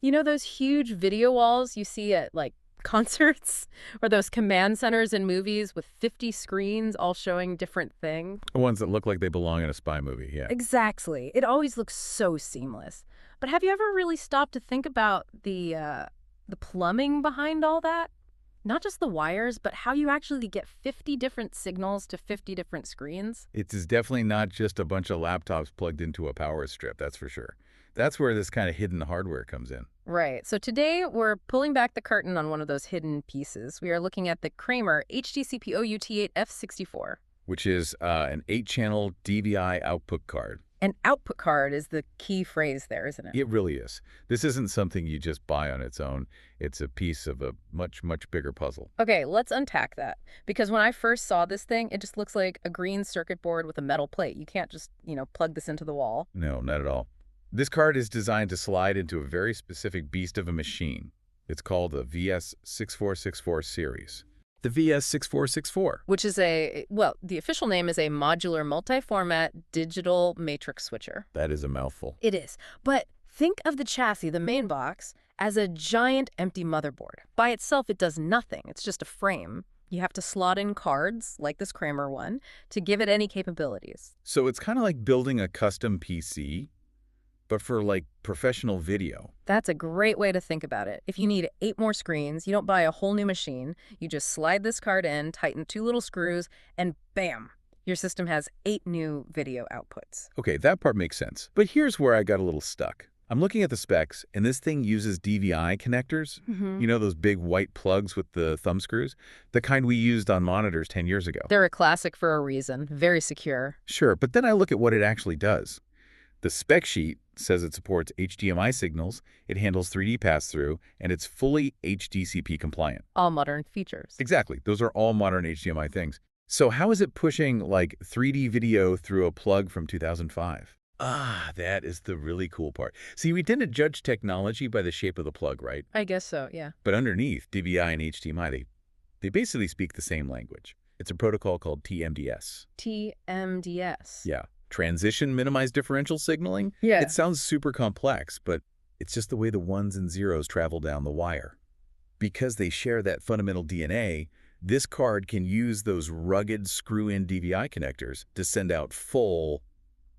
You know those huge video walls you see at, like, concerts? Or those command centers in movies with 50 screens all showing different things? The ones that look like they belong in a spy movie, yeah. Exactly. It always looks so seamless. But have you ever really stopped to think about the plumbing behind all that? Not just the wires, but how you actually get 50 different signals to 50 different screens? It is definitely not just a bunch of laptops plugged into a power strip, that's for sure. That's where this kind of hidden hardware comes in. Right. So today we're pulling back the curtain on one of those hidden pieces. We are looking at the Kramer HDCP-OUT8-F64. Which is an 8-channel DVI output card. An output card is the key phrase there, isn't it? It really is. This isn't something you just buy on its own. It's a piece of a much, much bigger puzzle. Okay, let's unpack that. Because when I first saw this thing, it just looks like a green circuit board with a metal plate. You can't just, plug this into the wall. No, not at all. This card is designed to slide into a very specific beast of a machine. It's called the VS6464 series. The VS6464. Which is the official name is a modular multi-format digital matrix switcher. That is a mouthful. It is. But think of the chassis, the main box, as a giant empty motherboard. By itself, it does nothing. It's just a frame. You have to slot in cards, like this Kramer one, to give it any capabilities. So it's kind of like building a custom PC, but for, like, professional video. That's a great way to think about it. If you need 8 more screens, you don't buy a whole new machine. You just slide this card in, tighten 2 little screws, and bam! Your system has 8 new video outputs. Okay, that part makes sense. But here's where I got a little stuck. I'm looking at the specs, and this thing uses DVI connectors. You know, those big white plugs with the thumb screws? The kind we used on monitors 10 years ago. They're a classic for a reason. Very secure. Sure, but then I look at what it actually does. The spec sheet says it supports HDMI signals, it handles 3D pass-through, and it's fully HDCP compliant. All modern features. Exactly. Those are all modern HDMI things. So how is it pushing, like, 3D video through a plug from 2005? Ah, that is the really cool part. See, we tend to judge technology by the shape of the plug, right? I guess so, yeah. But underneath, DVI and HDMI, they basically speak the same language. It's a protocol called TMDS. TMDS? Yeah. Transition minimized differential signaling? Yeah. It sounds super complex, but it's just the way the ones and zeros travel down the wire. Because they share that fundamental DNA, this card can use those rugged screw-in DVI connectors to send out full,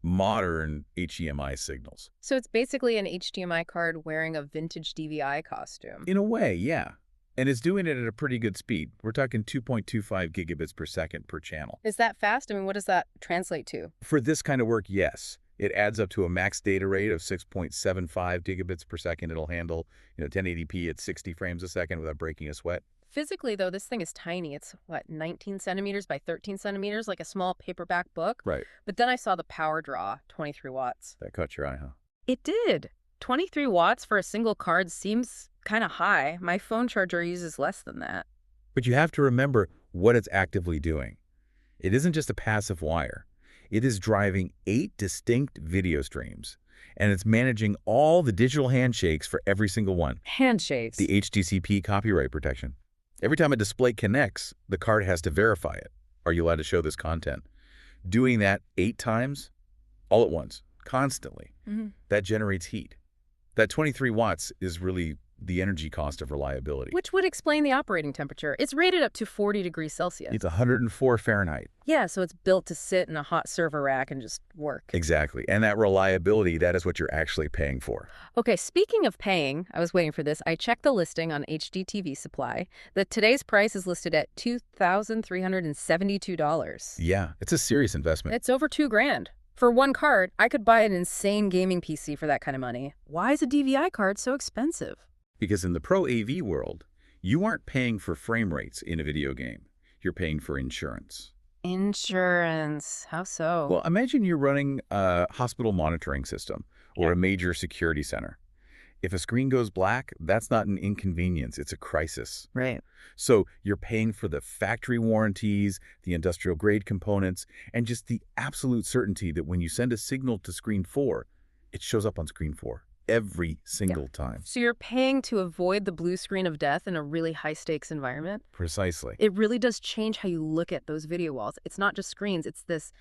modern HDMI signals. So it's basically an HDMI card wearing a vintage DVI costume. In a way, yeah. And it's doing it at a pretty good speed. We're talking 2.25 gigabits per second per channel. Is that fast? I mean, what does that translate to? For this kind of work, yes. It adds up to a max data rate of 6.75 gigabits per second. It'll handle 1080p at 60 frames a second without breaking a sweat. Physically, though, this thing is tiny. It's, 19 centimeters by 13 centimeters, like a small paperback book? Right. But then I saw the power draw, 23 watts. That caught your eye, huh? It did. 23 watts for a single card seems kind of high. My phone charger uses less than that. But you have to remember what it's actively doing. It isn't just a passive wire. It is driving 8 distinct video streams, and it's managing all the digital handshakes for every single one. Handshakes? The HDCP copyright protection. Every time a display connects, the card has to verify it. Are you allowed to show this content? Doing that 8 times, all at once, constantly, that generates heat. That 23 watts is really the energy cost of reliability. Which would explain the operating temperature. It's rated up to 40 degrees Celsius. It's 104 Fahrenheit. Yeah, so it's built to sit in a hot server rack and just work. Exactly. And that reliability, that is what you're actually paying for. Okay, speaking of paying, I was waiting for this. I checked the listing on HDTVSUPPLY. Today's price is listed at $2,372. Yeah, it's a serious investment. It's over $2,000. For one card, I could buy an insane gaming PC for that kind of money. Why is a DVI card so expensive? Because in the Pro AV world, you aren't paying for frame rates in a video game. You're paying for insurance. Insurance? How so? Well, imagine you're running a hospital monitoring system or a major security center. If a screen goes black, that's not an inconvenience, it's a crisis. Right. So you're paying for the factory warranties, the industrial grade components, and just the absolute certainty that when you send a signal to screen 4, it shows up on screen 4. every single time. So you're paying to avoid the blue screen of death in a really high-stakes environment? Precisely. It really does change how you look at those video walls. It's not just screens. It's this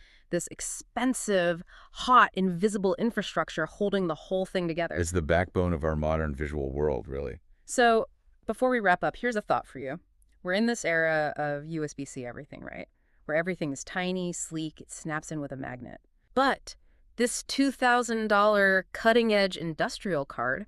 expensive, hot, invisible infrastructure holding the whole thing together. It's the backbone of our modern visual world, really. So before we wrap up, here's a thought for you. We're in this era of USB-C everything, right? Where everything is tiny, sleek, it snaps in with a magnet. But this $2,000 cutting-edge industrial card,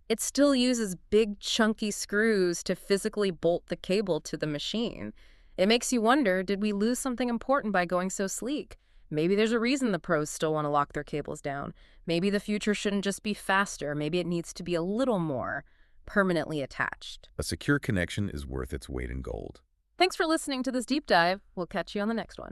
it still uses big, chunky screws to physically bolt the cable to the machine. It makes you wonder, did we lose something important by going so sleek? Maybe there's a reason the pros still want to lock their cables down. Maybe the future shouldn't just be faster. Maybe it needs to be a little more permanently attached. A secure connection is worth its weight in gold. Thanks for listening to this deep dive. We'll catch you on the next one.